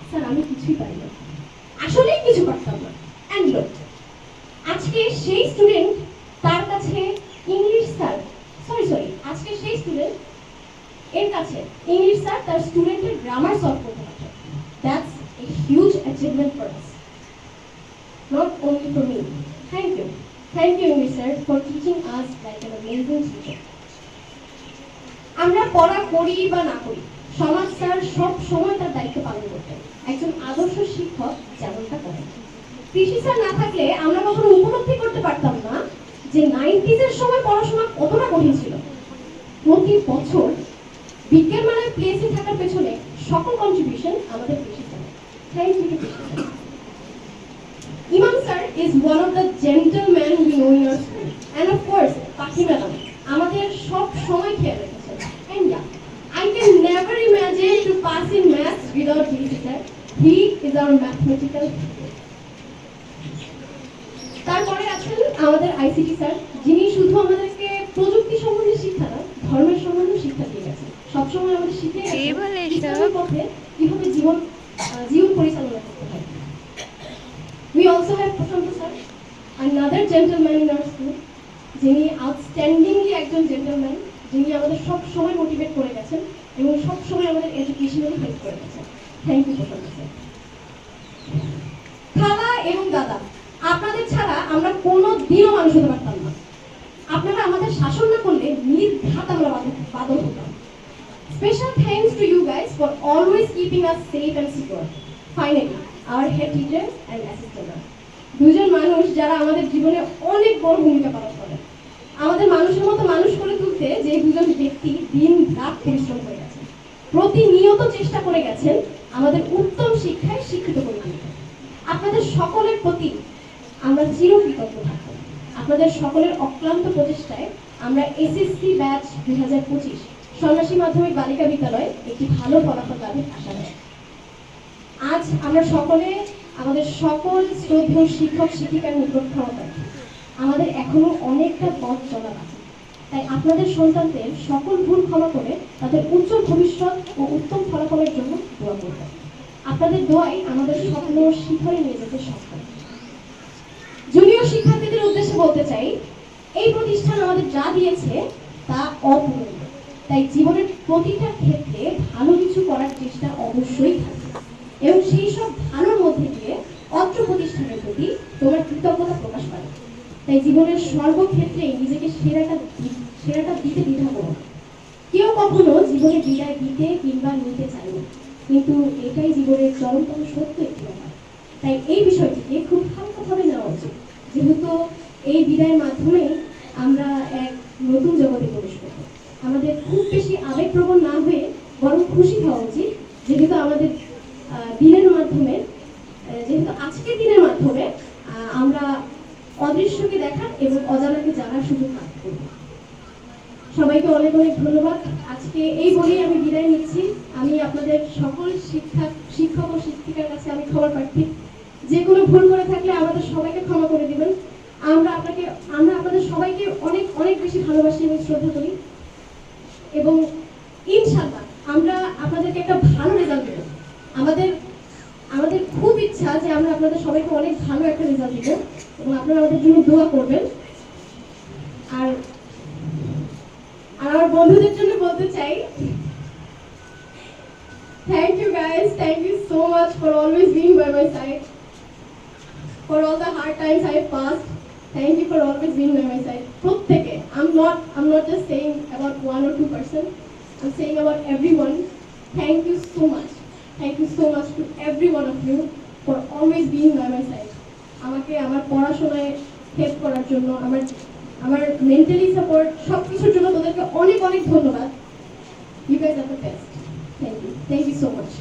Sir আমি কিছুই পারি না, আসলেই কিছু পারতাম না। অ্যান্ড লোক আজকে সেই স্টুডেন্ট তার কাছে ইংলিশ স্যার আজকে সেই স্টুডেন্ট এর কাছে ইংলিশ স্যার তার স্টুডেন্টের গ্রামার সলভ করতে পারছে। That's a huge achievement for us, not only for me. Thank you English sir for teaching us like an amazing teacher. আমরা পড়া করি বা না করি, সমাজ স্যার সব সময় তার দায়িত্ব পালন করতেন একজন আদর্শ শিক্ষক যেমনটা করেন। কৃষি স্যার না থাকলে আমরা কখনো উপলব্ধি করতে পারতাম না যে 90s এর সময় পড়াশোনা কতটা কঠিন ছিল। প্রতি বছর বিজ্ঞান মেলায় প্লেসে থাকার পেছনে সকল কন্ট্রিবিউশন আমাদের কৃষি স্যার। থ্যাংক ইউ কৃষি স্যার। ইমাম sir is one of the gentleman we know in our school, and of course পাখি ম্যাডাম আমাদের সব সময় খেয়াল রেখেছেন। And yeah, I can never imagine to pass in maths without his teacher. He is our mathematical. তারপরে আছেন আমাদের ICT sir, যিনি শুধু আমাদেরকে প্রযুক্তি সম্বন্ধে শিক্ষা না, ধর্মের সম্বন্ধে শিক্ষা দিয়ে গেছেন। সবসময় আমাদের শিখে ইসলামের পথে কিভাবে জীবন পরিচালনা করতে হয়। We also have Prashant sir, another gentleman in our school, যিনি আউটস্ট্যান্ডিংলি একজন জেন্টলম্যান, যিনি আমাদের সব সময় মোটিভেট করে গেছেন এবং সব সময় আমাদের এডুকেশনালি হেল্প করে গেছেন। Thank you Prashant sir. খালা এবং দাদা, আপনাদের ছাড়া আমরা কোনো দিনও মানুষ হতে পারতাম না। আপনারা আমাদের শাসন না করলে নির্ঘাত আমরা বাদল হতাম। Special thanks to you guys for always keeping us safe and secure. Finally our head teacher and assistant, দুজন মানুষ যারা আমাদের জীবনে অনেক বড় ভূমিকা পালন করেন। আমাদের মানুষের মতো মানুষ করে তুলতে যে দুজন ব্যক্তি দিন রাত পরিশ্রম করে গেছেন, প্রতিনিয়ত চেষ্টা করে গেছেন আমাদের উত্তম শিক্ষায় শিক্ষিত করে তুলতে। আপনাদের সকলের প্রতি আমরা চিরকৃতজ্ঞ থাকব। আপনাদের সকলের অক্লান্ত প্রচেষ্টায় আমরা এসএসসি ব্যাচ 2025 সন্ন্যাসী মাধ্যমিক বালিকা বিদ্যালয়ে একটি ভালো ফলাফল লাভের আশা রাখি। আজ আমরা সকলে আমাদের সকল শ্রদ্ধেয় শিক্ষক শিক্ষিকার নিকট ক্ষমা প্রার্থী। আমাদের এখনো অনেকটা পথ চলা বাকি, তাই আপনাদের সন্তানদের সকল ভুল ক্ষমা করে তাদের উজ্জ্বল ভবিষ্যৎ ও উত্তম ফলাফলের জন্য দোয়া করবেন। আপনাদের দোয়াই আমাদের স্বপ্ন শিখরে নিয়ে যেতে সক্ষম। জুনিয়র শিক্ষার্থীদের উদ্দেশ্যে বলতে চাই, এই প্রতিষ্ঠান আমাদের যা দিয়েছে তা অপূরণীয়, তাই জীবনের প্রতিটা ক্ষেত্রে ভালো কিছু করার চেষ্টা অবশ্যই থাকবে এবং সেই সব ভালোর মধ্যে দিয়ে অত্র প্রতিষ্ঠানের প্রতি তোমার কৃতজ্ঞতা প্রকাশ পাবে। তাই জীবনের সর্বক্ষেত্রেই নিজেকে সেরাটা দিতে দ্বিধা করো না। কেউ কখনো জীবনে বিদায় দিতে কিংবা নিতে চায় না, কিন্তু এটাই জীবনের চরমতম সত্য একটি ব্যাপার। তাই এই বিষয়টিকে খুব হালকাভাবে নেওয়া উচিত, যেহেতু এই বিদায়ের মাধ্যমে আমরা এক নতুন জগতে প্রবেশ করব। আমাদের খুব বেশি আবেগপ্রবণ না হয়ে বরং খুশি হওয়া উচিত, যেহেতু আমাদের আজকের দিনের মাধ্যমে আমরা অদৃশ্যকে দেখার এবং অজানাকে জানার সুযোগ লাভ করব। সবাইকে অনেক অনেক ধন্যবাদ। আজকে এই বলেই আমি বিদায় নিচ্ছি। আমি আপনাদের সকল শিক্ষক ও শিক্ষিকার কাছে আমি ক্ষমা প্রার্থী। যে কোনো ভুল করে থাকলে আমাদের সবাইকে ক্ষমা করে দিবেন। আমরা আপনাদের সবাইকে অনেক অনেক বেশি ভালোবাসি এবং শ্রদ্ধা করি, এবং ইনশাআল্লাহ আমরা আপনাদেরকে একটা ভালো রেজাল্ট দেব। আমাদের খুব ইচ্ছা যে আমরা আপনাদের সবাইকে অনেক ভালো একটা রেজাল্ট দিব এবং আপনারা আমাদের জন্য দোয়া করবেন। আর আমার বন্ধুদের জন্য বলতে চাই, thank you guys, thank you so much for always being by my side, for all the hard times I passed. Thank you for always being by my side. প্রত্যেকে, I'm not just saying about one or two person. I'm saying about everyone. Thank you so much. Thank you so much to every one of you for always being by my side. আমাকে আমার পড়াশোনায় help করার জন্য, আমার mentally support, সব কিছুর জন্য তোদেরকে অনেক অনেক ধন্যবাদ। You guys are the best. Thank you so much.